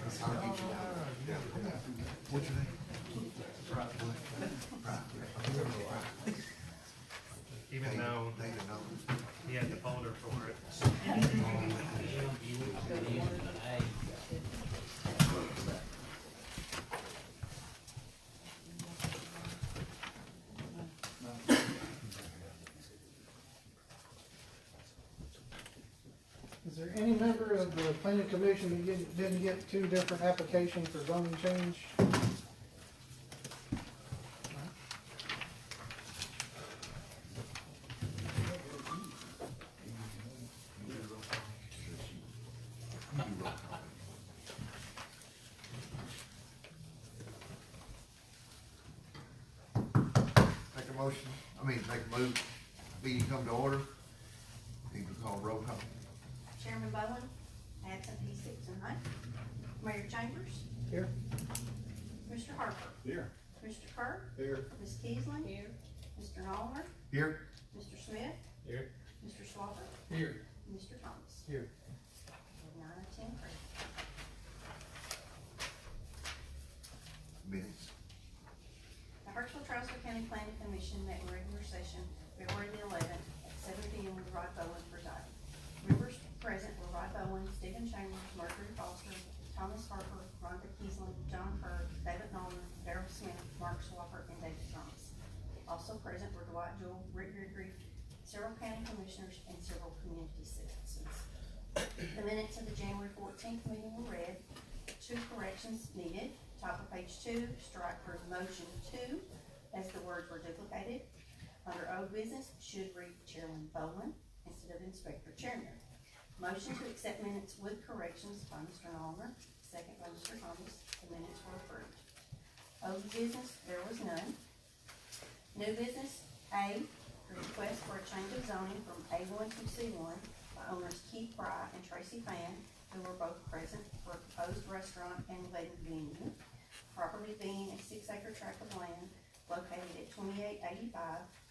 I'll get you that. What's your name? Brian. Even though he had the folder for it. Is there any member of the planning commission who didn't get two different applications for zoning change? Make a motion, make a move, meeting come to order. People call roll call. Chairman Bowen, absent P6 tonight. Mayor Chambers, Here. Mr. Harper, Here. Mr. Kerr, Here. Ms. Keesley, here. Mr. Noller, Here. Mr. Smith, Here. Mr. Swaffer, Here. Mr. Thomas. Here. 9 or 10 present. Minutes. The Hartsville-Trousdale County Planning Commission met in regular session February the 11th at 7 p.m. with Rod Bowen presiding. Members present were Rod Bowen, Stephen Chambers, Marjorie Foster, Thomas Harper, Rhonda Keeslin, John Kerr, David Nolan, Darrell Smith, Mark Swaffer, and David Thomas. Also present were Dwight Jewell, Rick Gregory, several county commissioners, and several community citizens. The minutes of the January 14th meeting were read. 2 corrections needed. Top of page 2, strike for motion 2, as the words were duplicated. Under old business, should read Chairman Bowen instead of Inspector Chairman. Motion to accept minutes with corrections by Mr. Noller, second by Mr. Thomas. The minutes were approved. Old business, there was none. New business, A, request for a change of zoning from A1 to C1 by owners Keith Fry and Tracy Fan, who were both present for a proposed restaurant and wedding venue. Property being a 6-acre tract of land located at 2885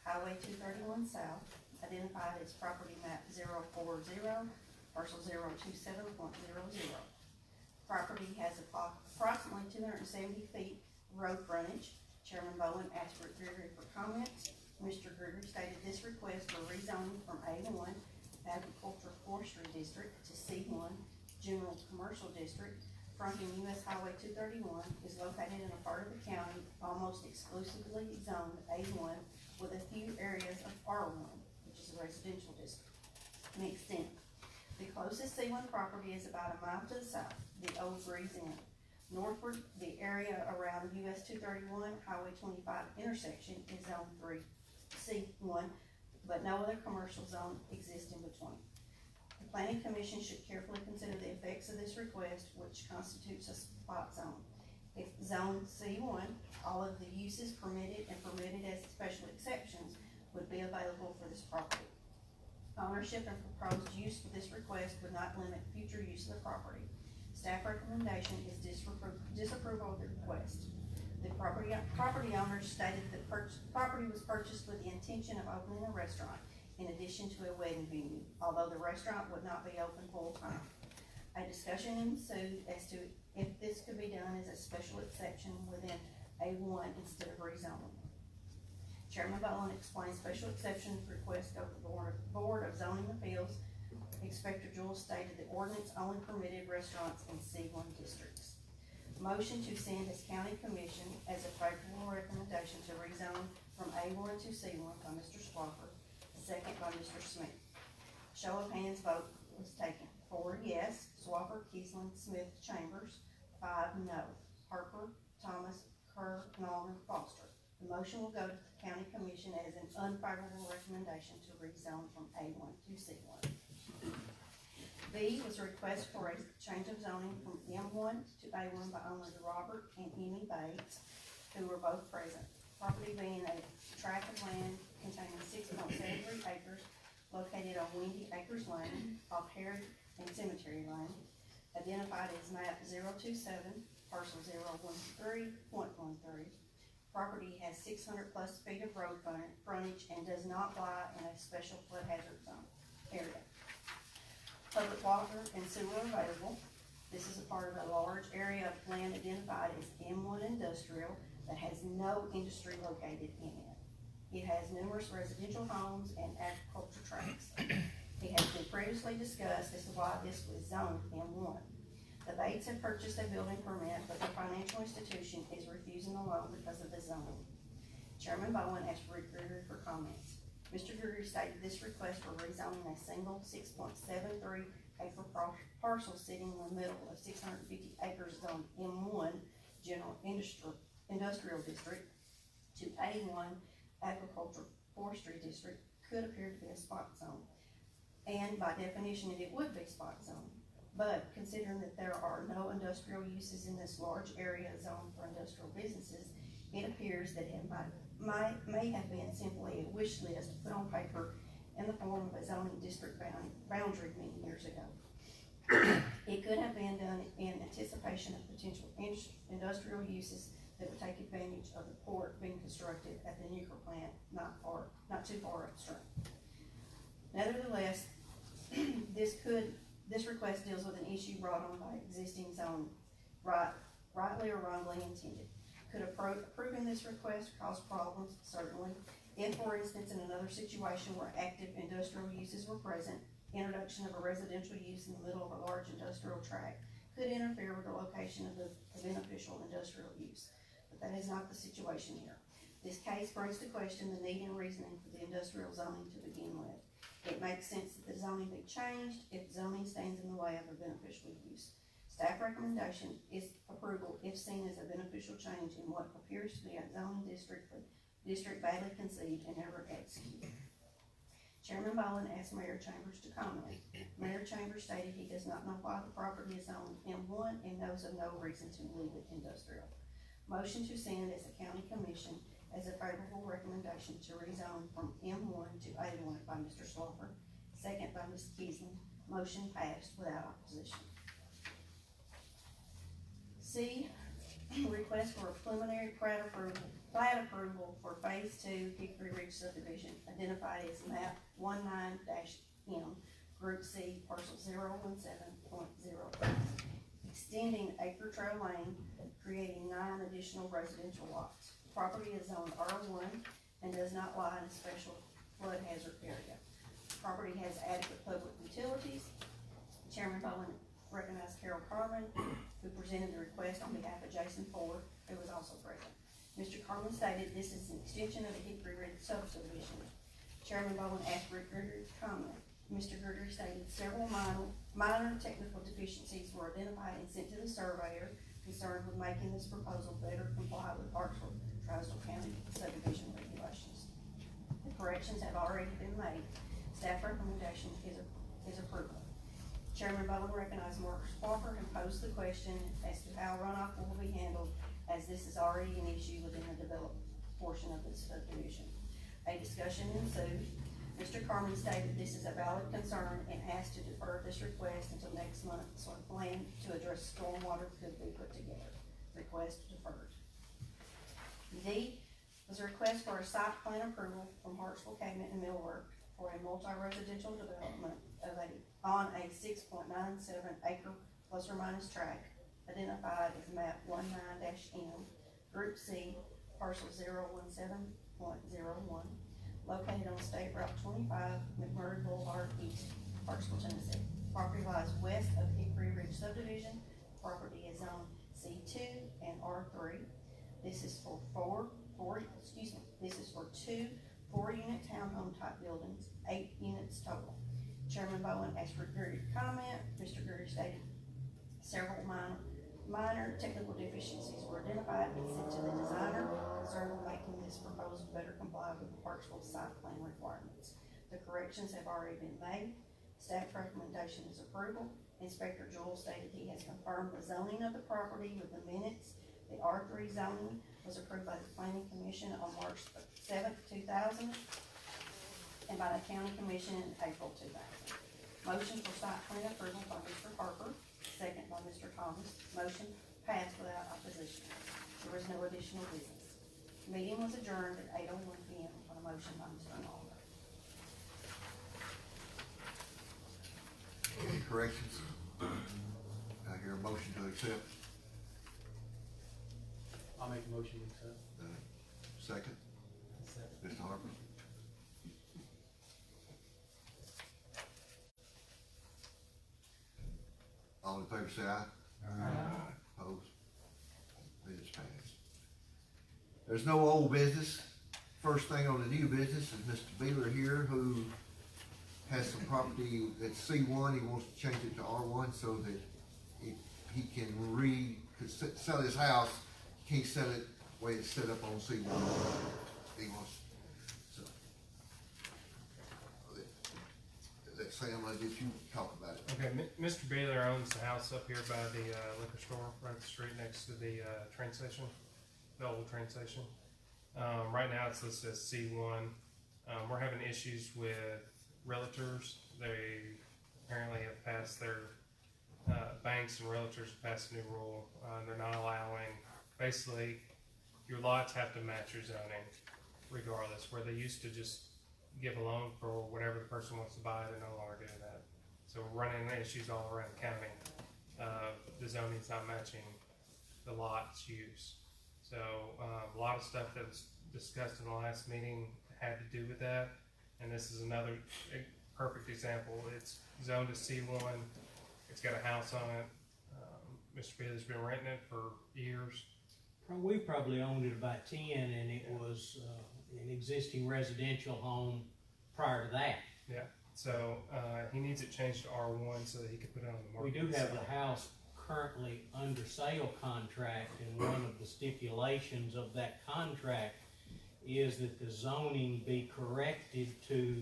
Highway 231 South, identified as property map 040, parcel 027.00. Property has approximately 270 feet road frontage. Chairman Bowen asked Rick Gregory for comments. Mr. Gregory stated this request for rezoning from A1 Agricultural Forestry District to C1 General Commercial District fronting US Highway 231 is located in a part of the county almost exclusively zoned A1 with a few areas of R1, which is a residential district, mixed in. The closest C1 property is about a mile to the south, the old Breeze Inn. Northward, the area around US 231 Highway 25 intersection is zone 3 C1, but no other commercial zone exists in between. The Planning Commission should carefully consider the effects of this request, which constitutes a spot zone. If zone C1, all of the uses permitted and permitted as special exceptions would be available for this property. Ownership and proposed use for this request would not limit future use of the property. Staff recommendation is disapproval of the request. The property owners stated that property was purchased with the intention of opening a restaurant in addition to a wedding venue, although the restaurant would not be open full time. A discussion ensued as to if this could be done as a special exception within A1 instead of rezoning. Chairman Bowen explained special exception request go to the Board of Zoning Appeals. Inspector Jewell stated the ordinance only permitted restaurants in C1 districts. Motion to send as county commission as a favorable recommendation to rezone from A1 to C1 by Mr. Swaffer, second by Mr. Smith. Show of hands vote was taken. 4 yes, Swaffer, Keeslin, Smith, Chambers. 5 no, Harper, Thomas, Kerr, Norman, Foster. The motion will go to the county commission as an unfavorable recommendation to rezone from A1 to C1. B was a request for a change of zoning from M1 to A1 by owners Robert and Amy Bates, who were both present. Property being a tract of land containing 6.73 acres located on Windy Acres Lane off Harry and Cemetery Lane, identified as map 027, parcel 013.13. Property has 600 plus feet of road frontage and does not lie in a special flood hazard zone area. Public water and sewer available. This is a part of a large area of land identified as M1 industrial that has no industry located in it. It has numerous residential homes and agriculture tracts. It has been previously discussed as to why this was zoned M1. The Bates have purchased a building permit, but the financial institution is refusing the loan because of the zoning. Chairman Bowen asked Rick Gregory for comments. Mr. Gregory stated this request for rezoning a single 6.73 acre parcel sitting in the middle of 650 acres zone M1 General Industrial District to A1 Agriculture Forestry District could appear to be a spot zone. And by definition, it would be spot zone. But considering that there are no industrial uses in this large area zoned for industrial businesses, it appears that it may have been simply a wish list put on paper in the form of a zoning district boundary many years ago. It could have been done in anticipation of potential industrial uses that would take advantage of the port being constructed at the nuclear plant not too far upstream. Nevertheless, this request deals with an issue brought on by existing zone, rightly or wrongly intended. Could approving this request cause problems? Certainly. If, for instance, in another situation where active industrial uses were present, introduction of a residential use in the middle of a large industrial tract could interfere with the location of the beneficial industrial use. But that is not the situation here. This case brings to question the need and reasoning for the industrial zoning to begin with. It makes sense that the zoning be changed if zoning stands in the way of a beneficial use. Staff recommendation is approval if seen as a beneficial change in what appears to be a zoning district badly conceived and never executed. Chairman Bowen asked Mayor Chambers to comment. Mayor Chambers stated he does not know why the property is zoned M1 and knows of no reason to leave it industrial. Motion to send as a county commission as a favorable recommendation to rezone from M1 to A1 by Mr. Slaughter, second by Ms. Keesling. Motion passed without opposition. C, request for a preliminary plat approval for phase 2 Hickory Ridge subdivision identified as map 19-M, group C, parcel 017.0, extending Acre Trail Lane, creating 9 additional residential lots. Property is zoned R1 and does not lie in a special flood hazard area. Property has adequate public utilities. Chairman Bowen recognized Carol Carmen, who presented the request on behalf of Jason Ford, who was also present. Mr. Carmen stated this is an extension of the Hickory Ridge subdivision. Chairman Bowen asked Rick Gregory to comment. Mr. Gregory stated several minor technical deficiencies were identified and sent to the surveyor concerned with making this proposal better comply with Hartsville-Trousdale County subdivision regulations. The corrections have already been made. Staff recommendation is approval. Chairman Bowen recognized Marcus Walker and posed the question as to how runoff will be handled, as this is already an issue within the developed portion of this subdivision. A discussion ensued. Mr. Carmen stated this is a valid concern and asked to defer this request until next month so a plan to address stormwater could be put together. Request deferred. D was a request for a site plan approval from Hartsville Cabinet and Millwork for a multi-residential development on a 6.97 acre plus or minus tract identified as map 19-M, group C, parcel 017.01, located on State Route 25, McMurray Boulevard East, Hartsville, Tennessee. Property lies west of Hickory Ridge subdivision. Property is on C2 and R3. This is for two 4-unit townhome type buildings, 8 units total. Chairman Bowen asked for Gregory to comment. Mr. Gregory stated several minor technical deficiencies were identified and sent to the designer concerned with making this proposal better comply with the Hartsville site plan requirements. The corrections have already been made. Staff recommendation is approval. Inspector Jewell stated he has confirmed the zoning of the property with the minutes. The R3 zoning was approved by the Planning Commission on March 7th, 2000, and by the County Commission in April 2000. Motion for site plan approval by Mr. Harper, second by Mr. Thomas. Motion passed without opposition. There was no additional business. Meeting was adjourned at 8:01 p.m. on a motion by Mr. Lawler. Any corrections? I hear a motion to accept? I'll make a motion to accept. Second, Mr. Harper? All in favor say aye. Opposed? It is passed. There's no old business. First thing on the new business is Mr. Beeler here, who has some property that's C1. He wants to change it to R1 so that he can sell his house. He can't sell it the way it's set up on C1. He wants, so. Sam, I'll let you talk about it. Okay, Mr. Beeler owns the house up here by the liquor store, right up the street next to the train station, the old train station. Right now it's listed as C1. We're having issues with realtors. They apparently have passed their, banks and realtors have passed a new rule. They're not allowing, basically, your lots have to match your zoning regardless, where they used to just give a loan for whatever the person wants to buy. They're no longer doing that. So we're running into issues all around the county. The zoning's not matching the lot's use. So a lot of stuff that was discussed in the last meeting had to do with that. And this is another perfect example. It's zoned as C1. It's got a house on it. Mr. Beeler's been renting it for years. We probably owned it about 10, and it was an existing residential home prior to that. Yeah. So he needs it changed to R1 so that he can put it on the We market. do have the house currently under sale contract, and one of the stipulations of that contract is that the zoning be corrected to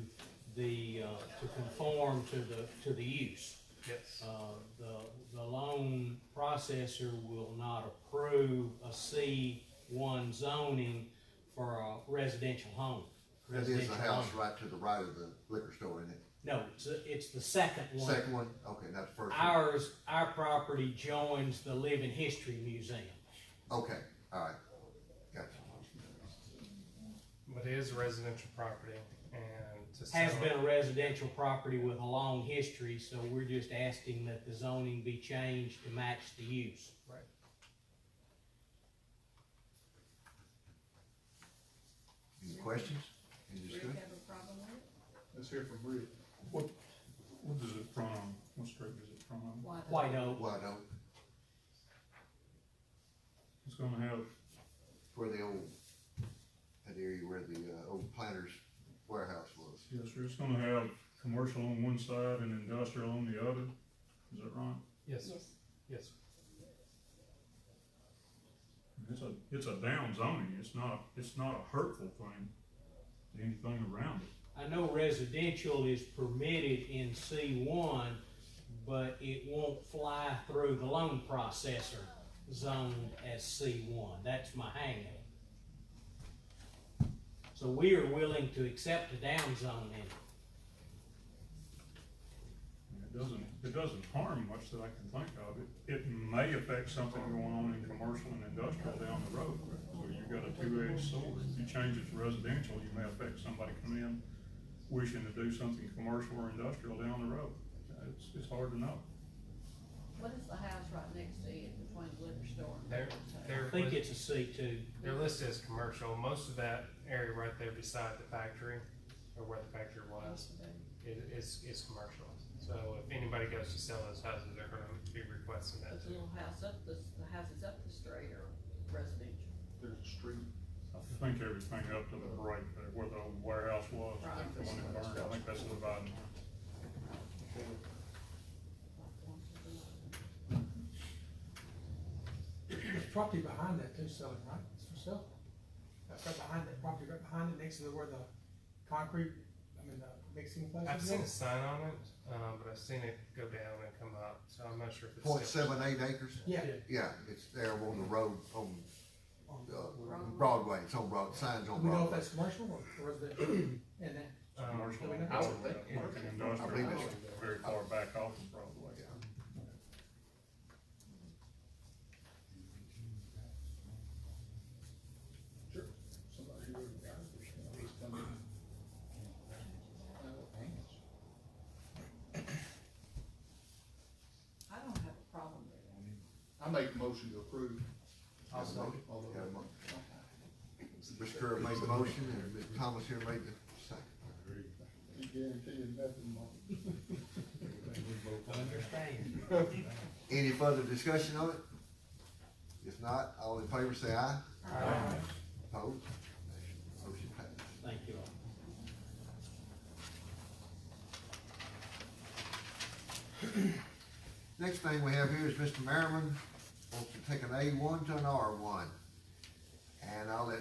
the to conform to the use. Yes. The loan processor will not approve a C1 zoning for a residential home. That is the house right to the right of the liquor store, isn't it? No, it's the second one. Second one? Okay, not the first one. Our property joins the Living History Museum. Okay, all right. Gotcha. But it is a residential property, and to sell Has it- been a residential property with a long history, so we're just asking that the zoning be changed to match the use. Right. Any questions? Any Rick discussion? have a problem with it? Let's hear from Rick. What is it from? What street is it from? White Oak. Why don't, It's gonna have, where the old, that area where the old Planters warehouse was. yes, sir, it's gonna have commercial on one side and industrial on the other. Is that right? Yes. Yes. Yes. It's a down zoning. It's not a hurtful thing to anything around it. I know residential is permitted in C1, but it won't fly through the loan processor zone as C1. That's my hangup. So we are willing to accept a down zone in it. It doesn't harm much that I can think of. It may affect something going on in commercial and industrial down the road. So you've got a two-edged sword. If you change it to residential, you may affect somebody coming in wishing to do something commercial or industrial down the road. It's hard to know. What is the house right next to it between the liquor store and They're, the they're, I think lis- it's a C2. they're listed as commercial. Most of that area right there beside the factory, or where the factory was, is commercial. So if anybody goes to sell those houses, they're gonna be requesting that But the too. little house up the houses up the street are residential. There's a street. I think everything up to the right there, where the old warehouse was, I think the one that burned, I think that's the dividing line. There's property behind that too, selling, right? It's for sale. That's right behind that property, right behind it, next to where the concrete, mixing place I've is. seen a sign on it, but I've seen it go down and come up, so I'm not sure if it's. .78 acres? Yeah, Yeah, it's there on the road, on, Broadway, it's on signs do on we know if Broadway. that's commercial or residential? And that, Commercial, do we know? I would think commercial and I believe industrial, it's- very far back off of Broadway. Sure. Somebody who would drive or somebody's coming. I don't have a problem with it. make a motion to approve. I'll second. Although- Got a mo- Mr. Kerr made the motion, and Mr. Thomas here made the second. He guaranteed nothing more. Understand. Any further discussion on it? If not, all in favor say aye. Aye. Opposed? Motion passed. Thank you all. Next thing we have here is Mr. Merryman wants to take an A1 to an R1. And I'll let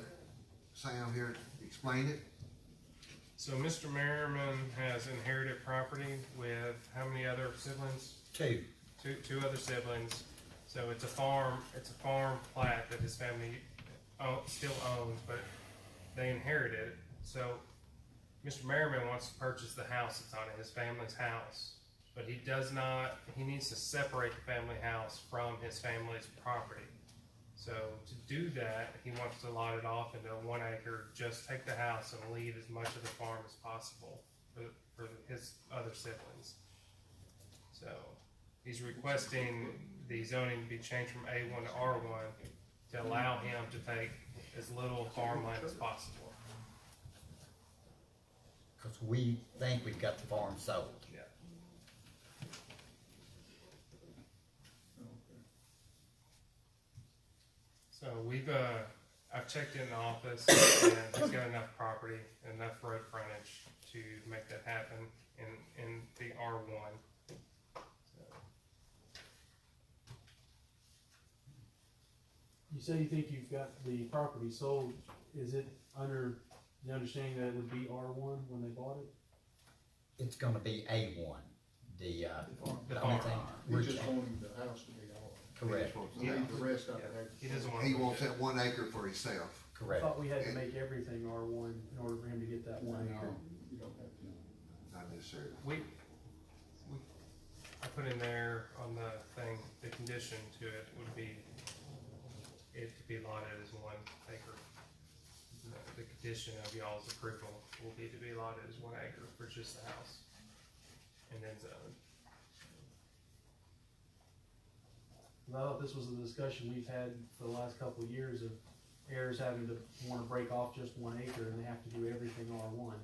Sam here explain it. So Mr. Merriman has inherited property with how many other siblings? Two. Two other siblings. So it's a farm plat that his family still owns, but they inherited it. So Mr. Merriman wants to purchase the house that's on it, his family's house. But he needs to separate the family house from his family's property. So to do that, he wants to lot it off into 1 acre, just take the house and leave as much of the farm as possible for his other siblings. So he's requesting the zoning to be changed from A1 to R1 to allow him to take as little farmland as possible. Cause we think we've got the farm sold. Yeah. So I've checked in the office and he's got enough property, enough road frontage to make that happen in the R1. You say you think you've got the property sold, is it under the understanding that it would be R1 when they bought it? It's gonna be A1, the The only farm. thing. He we're just cha- wanted the house to be all. Correct, Leave the rest of Yeah. it. He doesn't want. He wants that 1 acre for himself. I correct. thought we had to make everything R1 in order for him to get that 1 acre. No, you don't have to. Not necessarily. I put in there on the thing, the condition to it would be it to be allotted as 1 acre. The condition of y'all's approval will be to be allotted as 1 acre for just the house. And then zoned. I thought this was a discussion we've had for the last couple of years of heirs having to wanna break off just 1 acre and they have to do everything R1.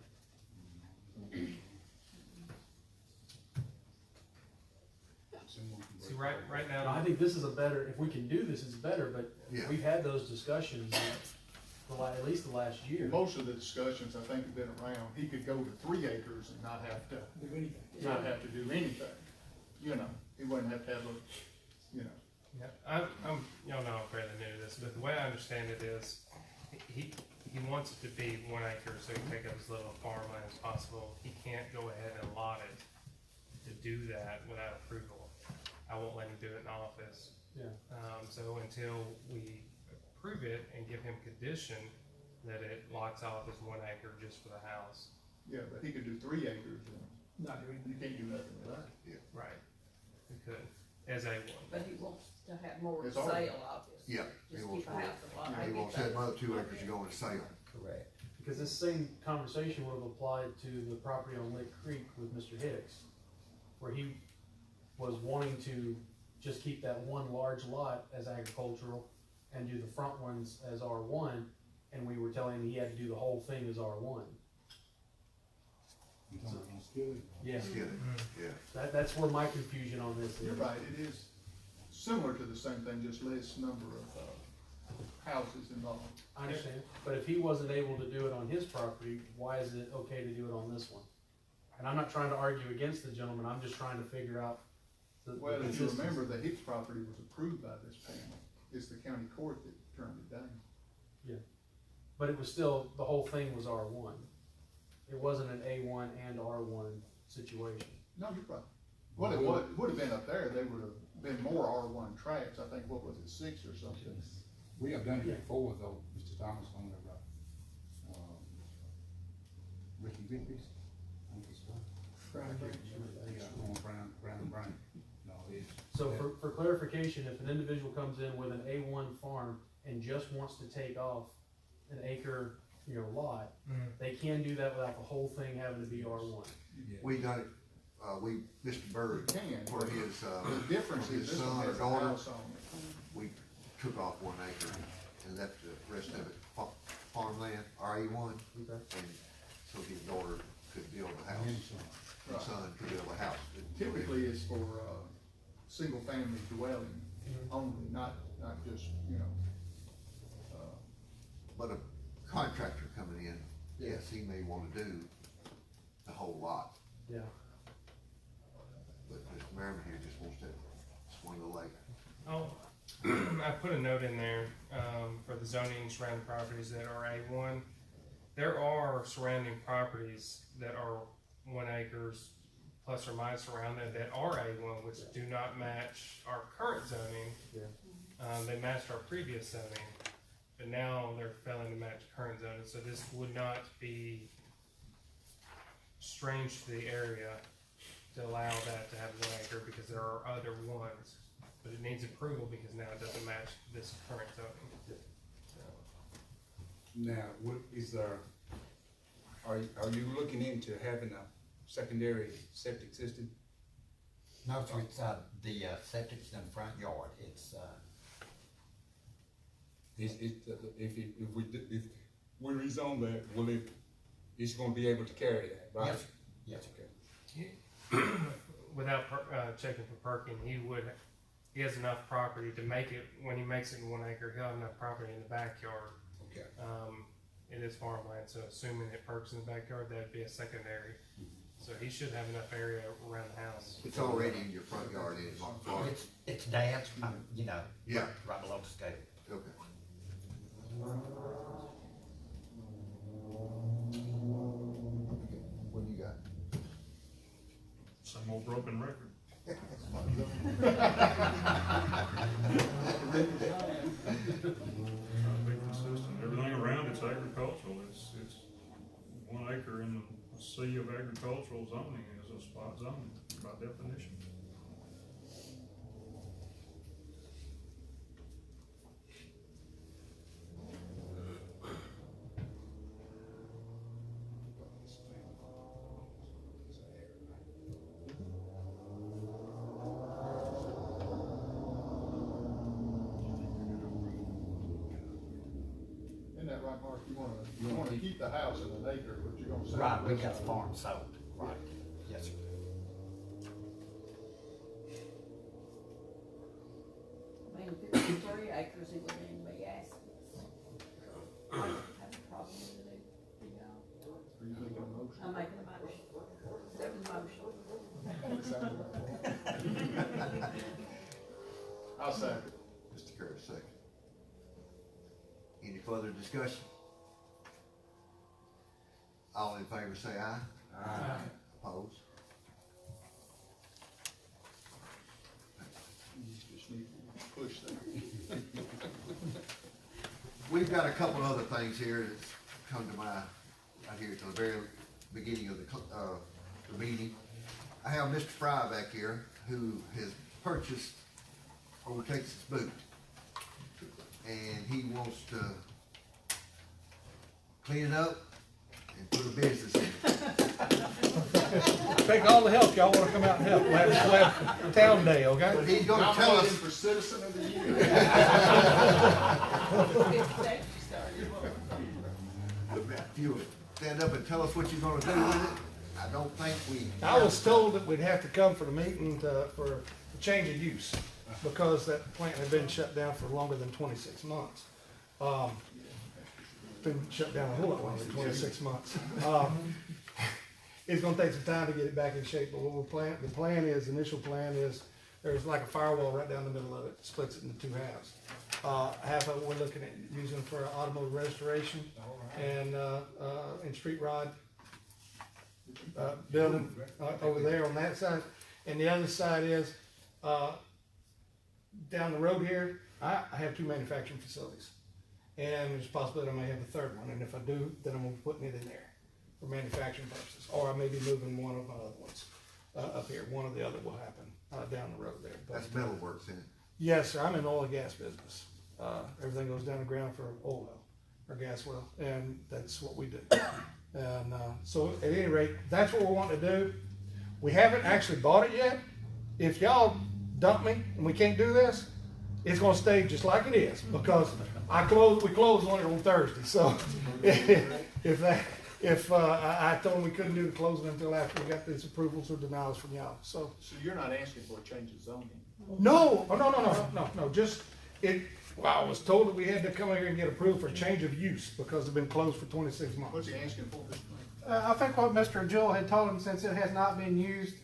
See, right Now, I now, think this is a better, if we can do this, it's better, but Yeah. we've had those discussions at least the last year. Most of the discussions, I think, have been around, he could go to 3 acres and not have to, Do anything. not have to do anything. You know, he wouldn't have to have a, you know. yeah, y'all know I'm fairly new to this, but the way I understand it is, he wants it to be 1 acre, so he can take up as little farmland as possible. He can't go ahead and lot it to do that without approval. I won't let him do it in office. Yeah. So until we approve it and give him condition that it locks off as 1 acre just for the house. Yeah, but he could do 3 acres and Not doing you can't do nothing with that. Right. We could, as A1. But he wants to have more It's to all- sale, obviously. Yeah, he Just wants keep a more. house a lot. He I wants get that that. other 2 acres to go in sale. Correct. Because this same conversation would have applied to the property on Lick Creek with Mr. Hicks, where he was wanting to just keep that 1 large lot as agricultural and do the front ones as R1, and we were telling him he had to do the whole thing as R1. You talking about Skilly? Yeah, Let's get it, yeah. that's where my confusion on this You're is. right, it is similar to the same thing, just less number of, houses involved. I understand, but if he wasn't able to do it on his property, why is it okay to do it on this one? And I'm not trying to argue against the gentleman, I'm just trying to figure out the Well, if you consistency. remember, the Hicks property was approved by this panel, it's the county court that turned it down. But it was still, the whole thing was R1. It wasn't an A1 and R1 situation. No, you're right. Well, it would have been up there, they would have been more R1 tracks, I think, what was it, 6 or something? We have done it before though, Mr. Thomas, on the, Ricky Bippies. On Brown. No, it's. So for clarification, if an individual comes in with an A1 farm and just wants to take off an acre, lot, they can do that without the whole thing having to be R1. We done it, Mr. Bird, You can, for his, the difference his is this son one or has a daughter. house on it. took off 1 acre and left the rest of it farmland, RE1. Okay. And so his daughter could build a house, his Right. son could build a house. Typically, it's for, single-family dwelling only, not just, But a contractor coming in, yes, he may wanna do the whole lot, Yeah. but Mr. Merriman here just wants to swing the lake. Oh, I put a note in there, for the zoning surrounding properties that are A1. There are surrounding properties that are 1 acres plus or minus around there that are A1, which do not match our current zoning. Yeah. They matched our previous zoning, but now they're failing to match current zoning, so this would not be strange to the area to allow that to have 1 acre, because there are other ones. But it needs approval because now it doesn't match this current zoning. So, Now, what is there, are you looking into having a secondary septic system? No, so it's, the, septic's in the front yard, it's, If we rezone that, it's gonna be able to carry that, right? yes, yes. Okay. without checking for parking, he has enough property to make it, when he makes it in 1 acre, he'll have enough property in the backyard. Okay. It is farmland, so assuming it perks in the backyard, that'd be a secondary. So he should have enough area around the house. It's already in your front yard, it's not far. It's dad's, Yeah. right below the scale. Okay. What do you got? Some old broken record. Trying to be consistent. Everything around it's agricultural. It's 1 acre in the sea of agricultural zoning is a spot zoning by definition. isn't that right, Mark? You wanna keep the house in 1 acre, but you're gonna sell. Right, we the got rest the of it. farm sold, right, yes, sir. I mean, if it was 3 acres, it wouldn't even be asking us. I don't have a problem with it, Are you making a motion? I'm making a motion, second motion. I'll second. Mr. Curtis, second. Any further discussion? All in favor say aye. Aye. Opposed? You just need to push that. We've got a couple other things here that's come to my, right here at the very beginning of the meeting. I have Mr. Fry back here who has purchased Old Texas Boot. And he wants to clean it up and put a business in it. Take all the help, y'all wanna come out and help, we'll have town day, okay? But he's gonna tell I'm us, for citizen of the year. if you stand up and tell us what you're gonna do with it, I don't think we. I was told that we'd have to come for the meeting for a change of use, because that plant had been shut down for longer than 26 months. Been shut down a whole lot longer than 26 months. It's gonna take some time to get it back in shape, but the initial plan is, there's like a firewall right down the middle of it, splits it into 2 halves. Half of it we're looking at using for automotive restoration and street rod building over there on that side. And the other side is, down the road here, I have 2 manufacturing facilities. And there's a possibility I may have a 3rd one, and if I do, then I'm gonna be putting it in there for manufacturing purposes. Or I may be moving one of my other ones, up here. One or the other will happen, down the road there. But, That's metalworks in it. yes, sir, I'm in the oil and gas business. Everything goes down the ground for oil well, or gas well, and that's what we do. And, so at any rate, that's what we're wanting to do. We haven't actually bought it yet. If y'all dump me and we can't do this, It's gonna stay just like it is, because we closed on it on Thursday, so I told them we couldn't do the closing until after we got these approvals or denials from y'all, so. So you're not asking for a change of zoning? No, just, I was told that we had to come here and get approved for change of use, because it's been closed for 26 months. What's he asking for? I think what Mr. Jewell had told him, since it has not been used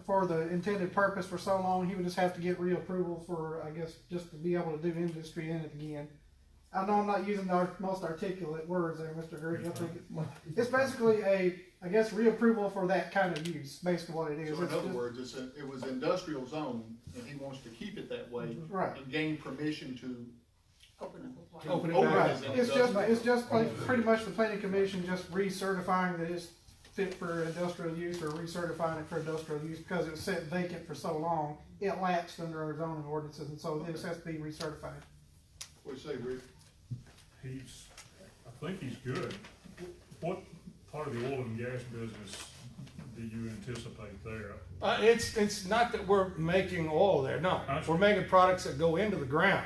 for the intended purpose for so long, he would just have to get reapproval for, I guess, just to be able to do industry in it again. I know I'm not using our most articulate words there, Mr. Gertie. I think it's basically I guess, reapproval for that kind of use, basically what it is. So in other words, it was industrial zone, and he wants to keep it that way. Right. And gain permission to Open it open back it up. as an It's industrial. just pretty much the planning commission just recertifying that it's fit for industrial use, or recertifying it for industrial use, because it was set vacant for so long, it lapsed under our zoning ordinances, and so this has to be recertified. What do you say, Rick? I think he's good. What part of the oil and gas business do you anticipate there? It's not that we're making oil there, no. We're making products that go into the ground.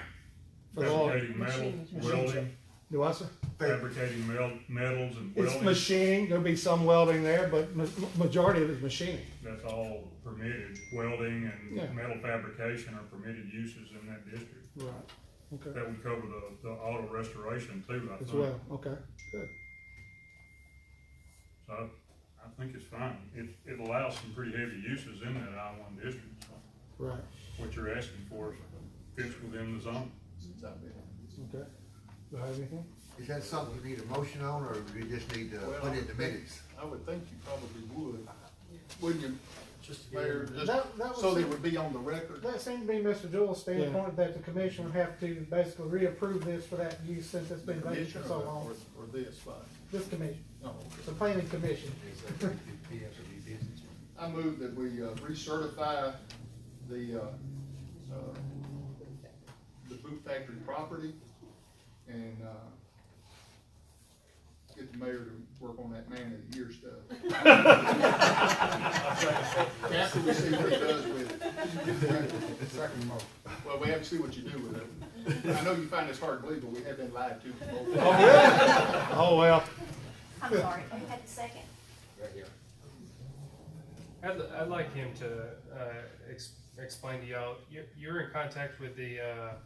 For the oil. Fabricating metal, welding, Do I, sir? fabricating metals and It's welding? machining, there'll be some welding there, but majority of it is machining. That's all permitted. Welding and Yeah. metal fabrication are permitted uses in that district. Right. Okay. That would cover the auto restoration too, I As think. well, okay, good. So I think it's fine. It allows some pretty heavy uses in that I-1 district. So Right, what you're asking for fits within the zone. okay. Do I have anything? Is that something you need a motion on, or do you just need to put it in the minutes? I would think you probably would, wouldn't you? Just Mayor, That was so they would be on the record. That seemed to be Mr. Jewell's standpoint, that the commission would have to basically reapprove this for that use, since it's been vacant for so long. Or this, fine. This commission, Oh, the planning commission. I move that we recertify the boot factory property and, get the mayor to work on that man of the year stuff. After we see what he does with it. Second motion. Well, we have to see what you do with it. I know you find this hard to believe, but we have been lied to. Oh, really? Oh, well. I'm sorry, who had the second? Right here. I'd like him to explain to y'all. You're in contact with the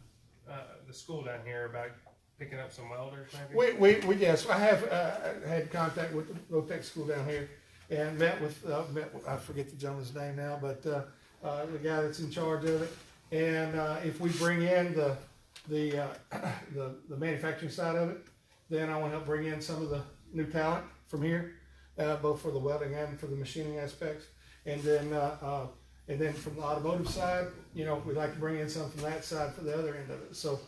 school down here about picking up some welders, maybe. We yes, I have had contact with the Rotec school down here, and met with I forget the gentleman's name now, but the guy that's in charge of it. And if we bring in the manufacturing side of it, then I want to help bring in some of the new talent from here, both for the welding and for the machining aspects. And then from the automotive side, we'd like to bring in some from that side for the other end of it. So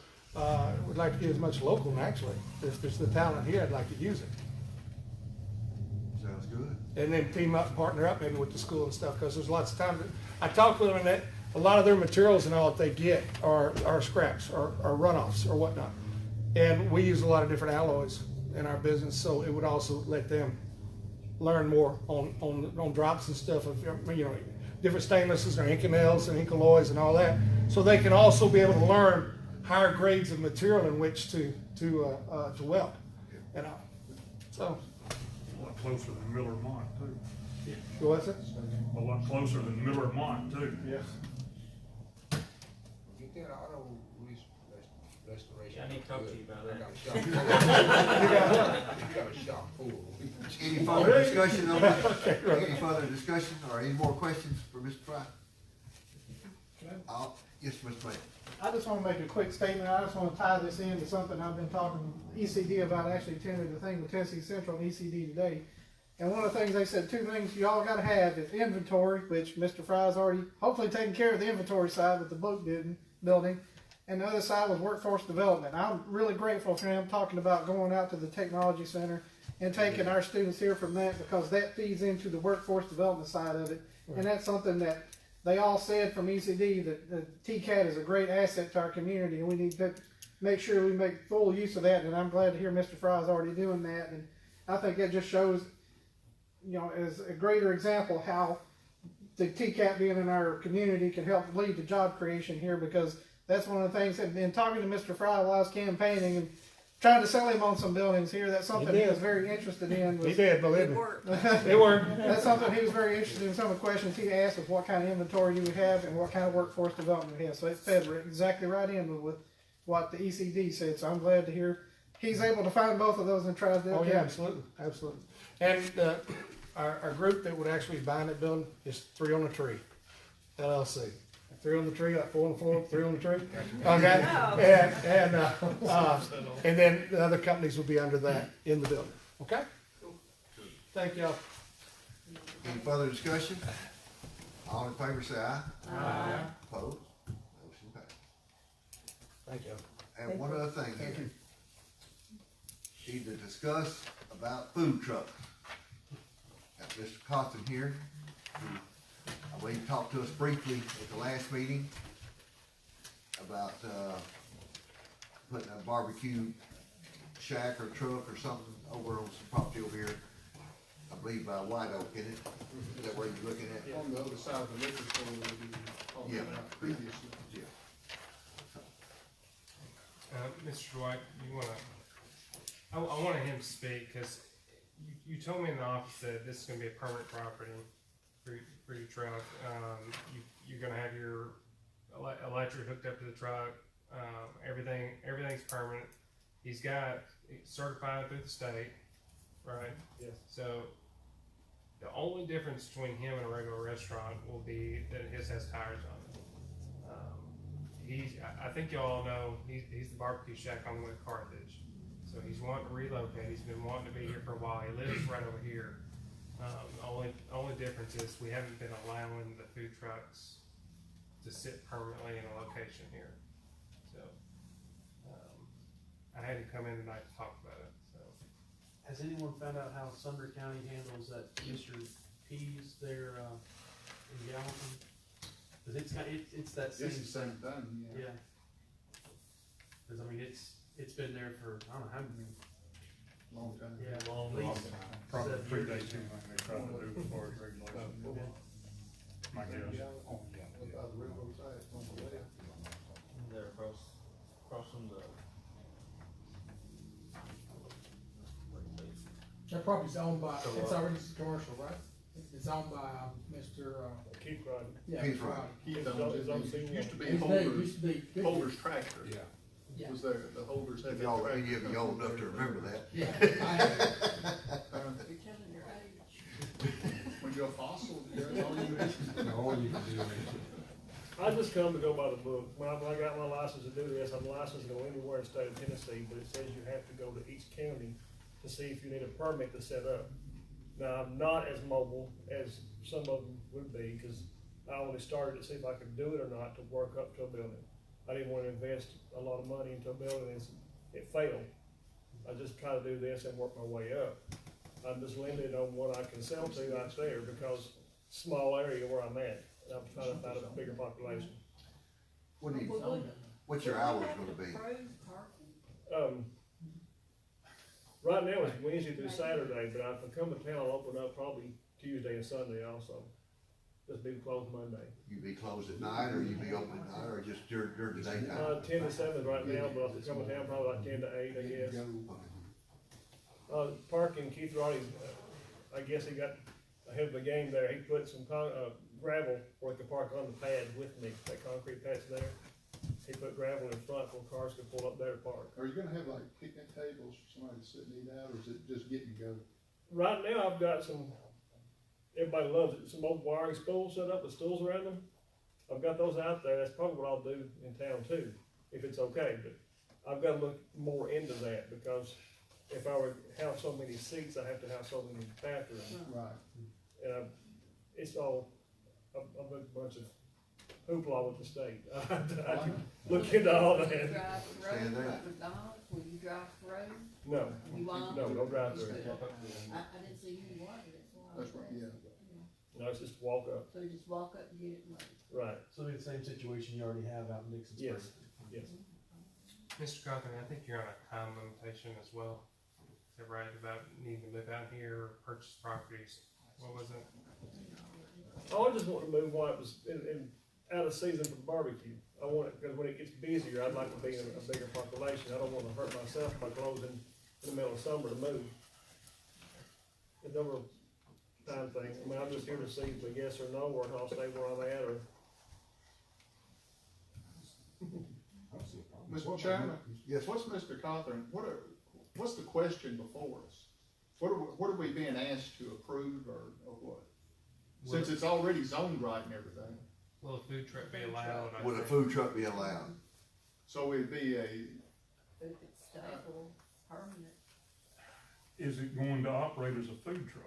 we'd like to get as much local, and actually, if there's the talent here, I'd like to use it. Sounds good. And then team up, partner up maybe with the school and stuff, because there's lots of times that I talk with them, and that a lot of their materials and all that they get are scraps or runoffs or whatnot. And we use a lot of different alloys in our business, so it would also let them learn more on drops and stuff of different stainlesses or Inconels and Incoloys and all that, so they can also be able to learn higher grades of material in which to weld. So A lot closer than Miller Mont too. what's it? A lot closer than Miller Mont too. Yes. Get that auto restoration. I need to talk to you about that. You got a shop full. Any further discussion on that? Any further discussion, or any more questions for Mr. Fry? Yes, Mr. Mayor. I just want to make a quick statement. I just want to tie this into something I've been talking to ECD about. I actually attended the thing with Tennessee Central and ECD today. And one of the things they said, two things you all got to have is inventory, which Mr. Fry's already hopefully taken care of the inventory side with the boat building. And the other side was workforce development. I'm really grateful for him talking about going out to the technology center and taking our students here from that, because that feeds into the workforce development side of it. And that's something that they all said from ECD, that the TCAT is a great asset to our community, and we need to make sure we make full use of that. And I'm glad to hear Mr. Fry is already doing that. And I think that just shows, as a greater example how the TCAT being in our community can help lead to job creation here, because that's one of the things, and talking to Mr. Fry while I was campaigning and trying to sell him on some buildings here, that's something he was very interested in. He did, believe me. Work. It worked. That's something he was very interested in, some of the questions he asked of what kind of inventory you would have and what kind of workforce development we have. So it fed exactly right in with what the ECD said, so I'm glad to hear he's able to find both of those in Trousdale. Oh, yeah, absolutely, absolutely. And, our group that would actually be buying that building is Three on the Tree, LLC. 3 on the tree, like 4 on the floor, 3 on the tree. Okay, and then the other companies will be under that in the building. Okay. Thank y'all. Any further discussion? All in favor say aye. Aye. Opposed? Motion passed. Thank you. And one other thing here. Need to discuss about food trucks. Got Mr. Costin here, who I believe he talked to us briefly at the last meeting about, putting a barbecue shack or truck or something over on some property over here. I believe by White Oak, isn't it? Is that where you're looking at? On the other side of the liquor store that we talked Yeah. about previously. Yeah. Mr. Dwight, you wanna, I wanted him to speak, cause you told me in the office that this is gonna be a permanent property for your truck. You're gonna have your electric hooked up to the truck, everything's permanent. He's got it's certified through the state, right? Yes. So, the only difference between him and a regular restaurant will be that his has tires on it. I think y'all know, he's the barbecue shack on the way to Carthage. So he's wanting to relocate, he's been wanting to be here for a while, he lives right over here. Only difference is we haven't been allowing the food trucks to sit permanently in a location here. So, I had to come in tonight to talk about it, so. Has anyone found out how Sumner County handles that Mr. P's there, in Gallatin? Cause it's that same. It's the same thing, yeah. Yeah. Cause I mean, it's been there for, I don't know how many. Long time. Yeah, Long time. Probably predates anything they tried to do as far as regulation. My guess. About the railroad side, on the left. They're across from the. That property's owned by, it's already commercial, right? It's owned by, Mr. Keith Rodney. Yeah, Keith Mr. Rodney. Keith It's owns on it. senior. Used to be His name used to be. Holders Tractor. Yeah. Was there, the Holders had that Y'all, tractor. any of you old enough to remember that? Yeah. I have. You're telling your age. When you're a fossil, that's all you need. All you can do I just come to go by the book. When I got my license to do this, I'm licensed to go anywhere in the state of Tennessee, but it says you have to go to each county to see if you need a permit to set up. Now, I'm not as mobile as some of them would be, because I only started to see if I could do it or not to work up to a building. I didn't want to invest a lot of money into a building and it failed. I just try to do this and work my way up. I'm just limited on what I can sell to out there because small area where I'm at. I'm trying to find a bigger population. What's your hours gonna be? Right now it's Wednesday through Saturday, but if I come to town, I'll open up probably Tuesday and Sunday also. Just be closed Monday. You be closed at night, or you be open at night, or just during the daytime? 10 to 7 right now, but if I come to town, probably like 10 to 8, I guess. Parking, Keith Roddy, I guess he got ahead of the game there. He put some gravel where he could park on the pad with me, that concrete patch there. He put gravel in front where cars could pull up there to park. Are you gonna have like picnic tables for somebody to sit and eat out, or is it just get and go? Right now, I've got some, everybody loves it, some old wiring spools set up with stools around them. I've got those out there. That's probably what I'll do in town too, if it's okay, but I've gotta look more into that because if I were to have so many seats, I have to have so many bathrooms. Right. And it's all a bunch of hoopla with the state. I can look into all that. Drive through, Stand there. like McDonald's, will you drive through? No, You won't? no, don't drive through. I didn't see who you wanted, that's why. That's right, yeah. No, it's just walk up. So you just walk up and get it made. Right. So it'll be the same situation you already have out in Dixon Creek. Yes, yes. Mr. Cochran, I think you're on a time limitation as well. Is that right, about needing to live out here or purchase properties? What was it? Oh, I just want to move while it was, and out of season for barbecue. I want it, cause when it gets busier, I'd like to be in a bigger population. I don't wanna hurt myself by closing in the middle of summer to move. It's never a time thing. I mean, I'm just here to see if a yes or no, or I'll stay where I'm at, or. Mr. Chairman? Yes. What's Mr. Cawthorn, what's the question before us? What are we being asked to approve or what? Since it's already zoned right and everything. Will a food truck be allowed? Would a food truck be allowed? So it'd be a, If it's stable, permanent. Is it going to operate as a food truck?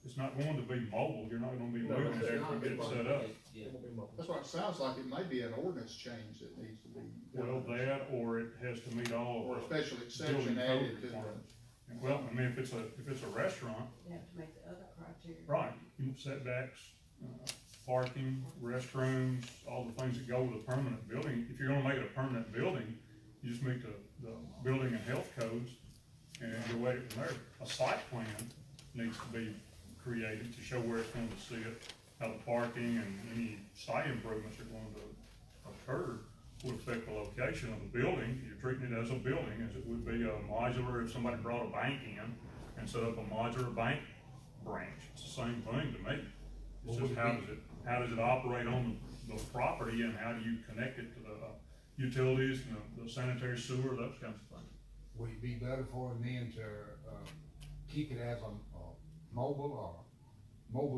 It's not going to be mobile, you're not gonna be No, moving it's it not. to get it set up. It won't be mobile. that's what it sounds like, it may be an ordinance change that needs to be Well, done. that, or it has to meet all Or a of the special building exception code added to the. requirements. Well, I mean, if it's a restaurant, You have to make the other criteria. right, setbacks, parking, restrooms, all the things that go with a permanent building. If you're gonna make it a permanent building, you just meet the building and health codes and go at it from there. A site plan needs to be created to show where it's going to sit, how the parking and any site improvements are going to occur would affect the location of the building. You're treating it as a building, as it would be a modular, if somebody brought a bank in and set up a modular bank branch. It's the same thing to me. It's just how does it operate on the property, and how do you connect it to the utilities and the sanitary sewer, those kinds of things. Would it be better for them to, keep it as a mobile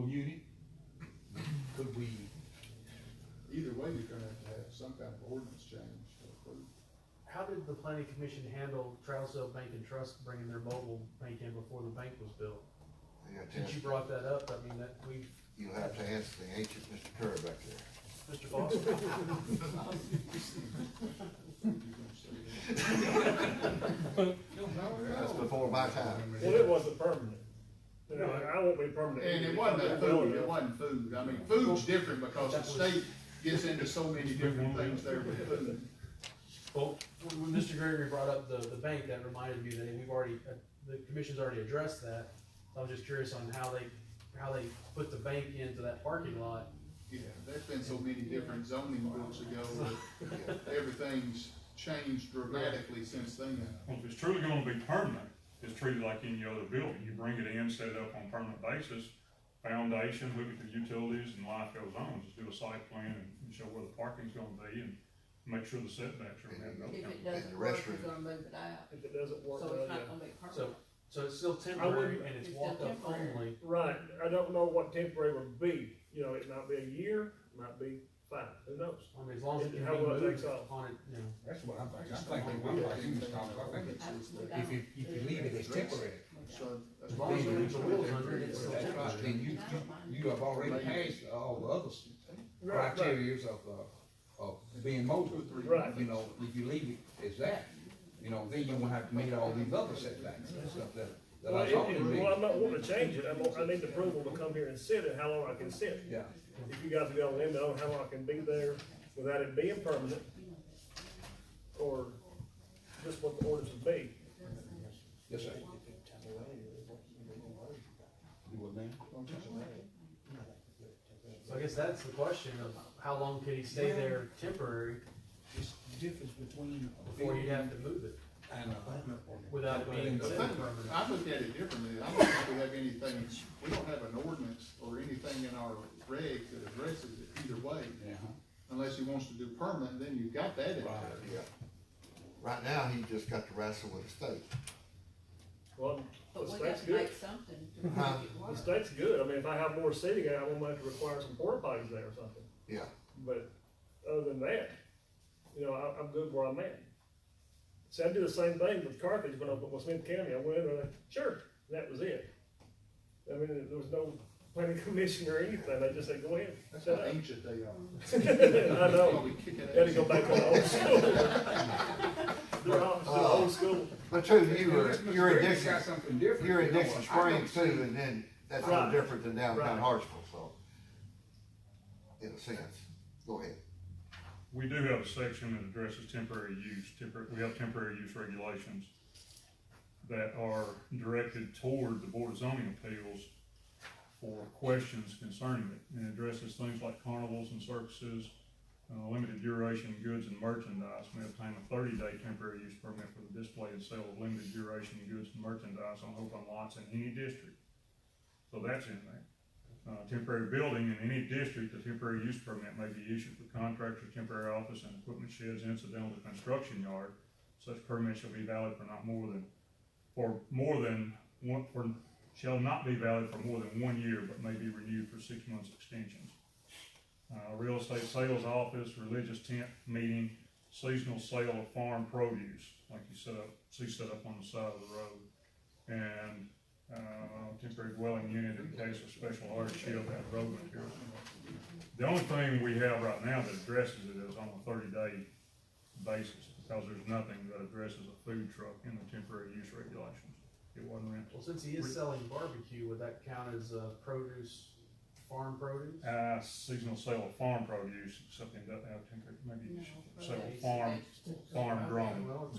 unit? Could we? Either way, you're gonna have some kind of ordinance change to approve. How did the planning commission handle Trousdale Bank and Trust bringing their mobile bank in before the bank was built? Since you brought that up, I mean, that You'll have to ask the ancient Mr. Kerr back there. Mr. Foster. That's before my time. Well, it wasn't permanent. You know, I won't be permanent. And it wasn't a food, it wasn't food. I mean, food's different because the state gets into so many different things there with food. Well, when Mr. Gregory brought up the bank, that reminded me that we've already, the commission's already addressed that. I was just curious on how they put the bank into that parking lot. Yeah, there's been so many different zoning books ago that everything's changed dramatically since then. Well, if it's truly gonna be permanent, it's treated like any other building. You bring it in, set it up on a permanent basis, foundation, hook it to utilities, and life goes on. Just do a site plan and show where the parking's gonna be, and make sure the setbacks are met. If it doesn't work, we're gonna move it out. If it doesn't work, So it's yeah. not gonna be permanent. So it's still temporary and it's It's walk still up temporary. only. Right, I don't know what temporary would be, you know, it might be a year, might be 5, who knows? I mean, as long as it can How be well it moved takes off. on it, you know. That's what I'm thinking. I'm like you, Mr. Thomas, I think it's, if you leave it as temporary. So as As long long as as you you leave the wheels under it, it's still That's temporary. right, then you have already passed all the other Right, criterias of being mobile. Right. You know, if you leave it as that, you know, then you won't have to meet all these other setbacks and stuff that Well, I talked about. well, I'm not wanting to change it, I need approval to come here and sit, and how long I can sit. Yeah. If you guys are gonna limit on how long I can be there without it being permanent, or just what the orders would be. Yes, sir. You what, man? So I guess that's the question of how long could he stay there temporary It's the difference between. before you'd have to move it And, without it being The thing, considered permanent. I look at it differently. I don't think we have anything, we don't have an ordinance or anything in our regs that addresses it either way. yeah. Unless he wants to do permanent, then you've got that in there. Yeah. Right now, he just got to wrestle with the state. Well, the But we got state's to good. make something to Huh? make it The work. state's good, I mean, if I have more seating, I won't have to require some porta potties there or something. Yeah. But other than that, you know, I'm good where I'm at. See, I did the same thing with Carthage when I was with Smith County. I went in there, sure, and that was it. I mean, there was no planning commission or anything. They just said, go ahead, That's shut how up. ancient they are. I know. Probably kick it Had to go ass. back to the old school. They're old school. But too, you're in Got Dixon, something different. you're in you know, Dixon I don't Springs too, see- and then that's a little Right. different than downtown Right. Hartsville, so. In a sense. Go ahead. We do have a section that addresses temporary use, we have temporary use regulations that are directed toward the Board of Zoning Appeals for questions concerning it, and it addresses things like carnivals and circuses, limited duration goods and merchandise may obtain a 30-day temporary use permit for the display and sale of limited duration goods and merchandise on open lots in any district. So that's in there. Temporary building in any district, a temporary use permit may be issued for contractors, temporary office and equipment sheds incidental to construction yard. Such permit shall be valid for shall not be valid for more than 1 year, but may be renewed for 6 months extensions. Real estate sales office, religious tent meeting, seasonal sale of farm produce, like you see set up on the side of the road, and temporary dwelling unit in case of special hardship and road material. The only thing we have right now that addresses it is on a 30-day basis, because there's nothing that addresses a food truck in the temporary use regulations. It wasn't rental. Well, since he is selling barbecue, would that count as produce, farm produce? Seasonal sale of farm produce, something that have temporary, maybe No, sell produce, farm grown. Well,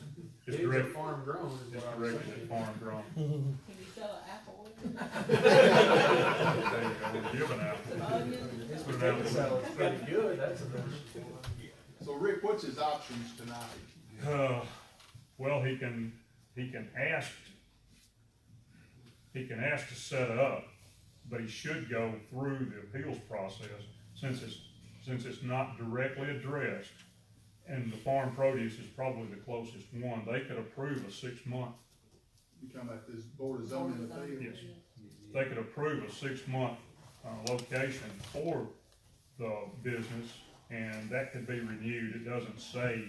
It's pigs are direct, farm grown is it's what I was directed at thinking. farm grown. Can you sell an apple with it? There you go, we'll give an apple. Some onions? His potato salad's pretty good, that's a vegetable. So Rick, what's his options tonight? Well, he can ask to set up, but he should go through the appeals process, since it's not directly addressed, and the farm produce is probably the closest one. They could approve a 6-month. You talking about this Board of Zoning Appeals? Yes. They could approve a 6-month location for the business, and that could be renewed. It doesn't say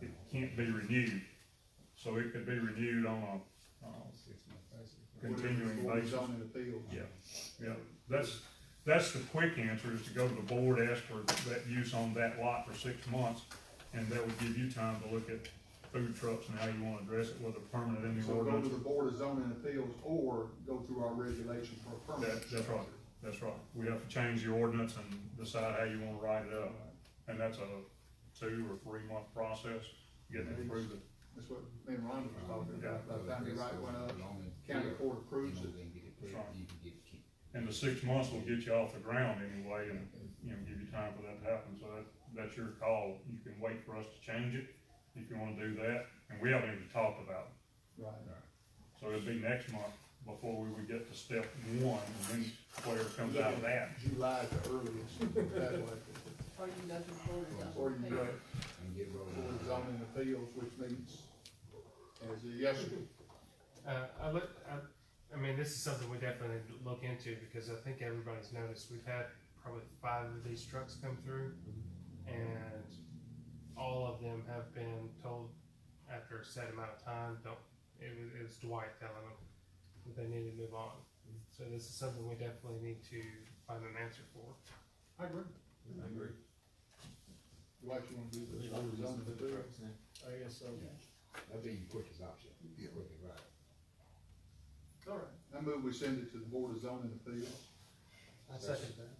it can't be renewed, so it could be renewed on a continuing Board of basis. Zoning Appeals. Yeah, that's the quick answer, is to go to the board, ask for that use on that lot for 6 months, and that would give you time to look at food trucks and how you wanna address it, whether permanent in the So go ordinance. to the Board of Zoning Appeals or go through our regulation for a permit. That's right. We have to change the ordinance and decide how you wanna write it up, and that's a 2 or 3 month process, getting it approved. That's what me and Rhonda was talking about, by the time he write one up, county court approves it. That's right. And the 6 months will get you off the ground anyway, and, give you time for that to happen, so that's your call. You can wait for us to change it, if you wanna do that, and we haven't even talked about it. Right. So it'll be next month before we would get to step 1, and then whatever comes out of that. July at the earliest, that way. Or you go to the Board of Zoning. Or you go Board of Zoning Appeals, which means as of yesterday. I mean, this is something we definitely need to look into, because I think everybody's noticed, we've had probably 5 of these trucks come through, and all of them have been told after a set amount of time, it was Dwight telling them that they need to move on. So this is something we definitely need to find an answer for. I agree. What you wanna do this, Board of Zoning Appeals? I guess so. That'd be your quickest option. Yeah. Right. All right. I move we send it to the Board of Zoning Appeals. I second that.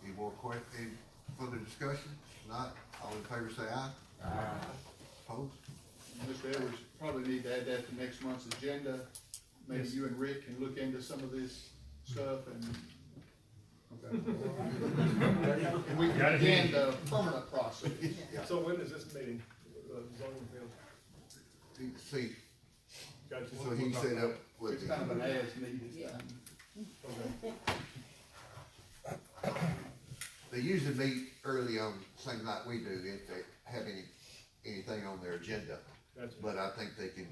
Any more any further discussion? Not, all in favor say aye. Aye. Opposed? Mr. Edwards, probably need to add that to next month's agenda. Maybe Yes. you and Rick can look into some of this stuff and. Okay. And we can begin the permanent process. So when is this meeting, zoning field? See, Gotcha. so he set up with It's the. kind of an as needed thing. They usually meet early on, same like we do, if they have anything on their agenda. Gotcha. But I think they can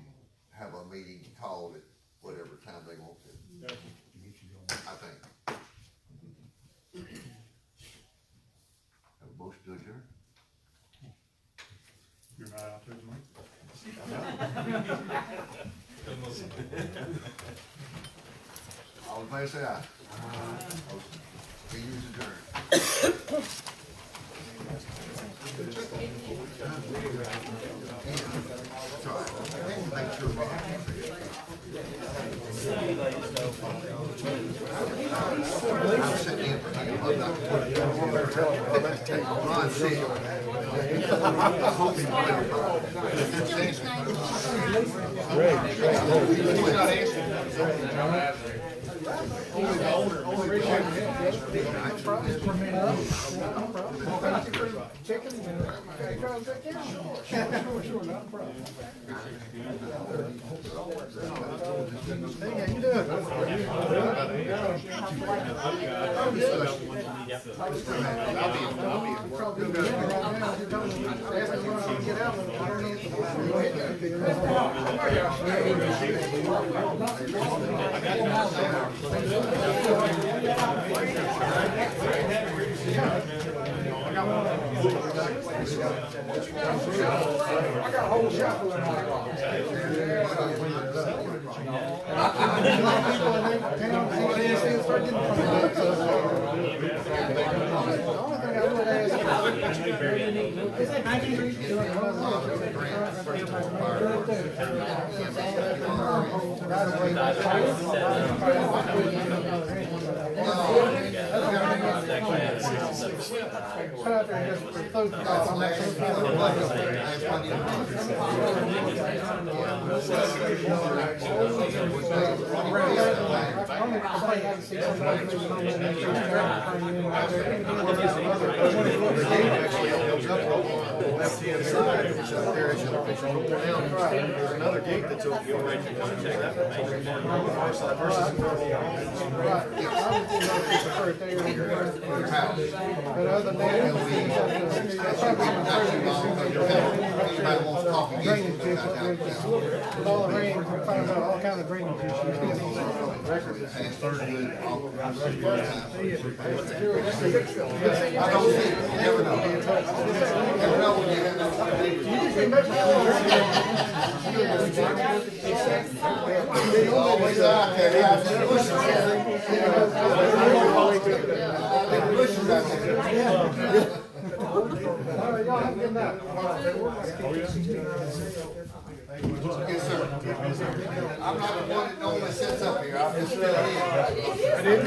have a meeting called at whatever time they want to, Gotcha. I think. Have a motion to adjourn? You're not out there tonight? All in favor say aye. Meeting is adjourned. That's all right. Make sure I'm sitting in for him. I'm not Ron said. I hope he's He's not answering. Chicken, okay, try to take care of it. Sure, not a problem. Hey, how you doing? I got a whole shop full of my cars. The only thing I would ask is that 19 left-hand side, it's up there, it's open down. There's another gate that's open. Your house. But other than that, Anybody wants coffee, get it. with all the rain, we're finding out all kinds of drainage issues. I don't see it, you never know. You never know when you have always out there, bushes out there. All right, y'all have a good night. Yes, sir. I'm not the one that normally sits up here, I'm just filling in.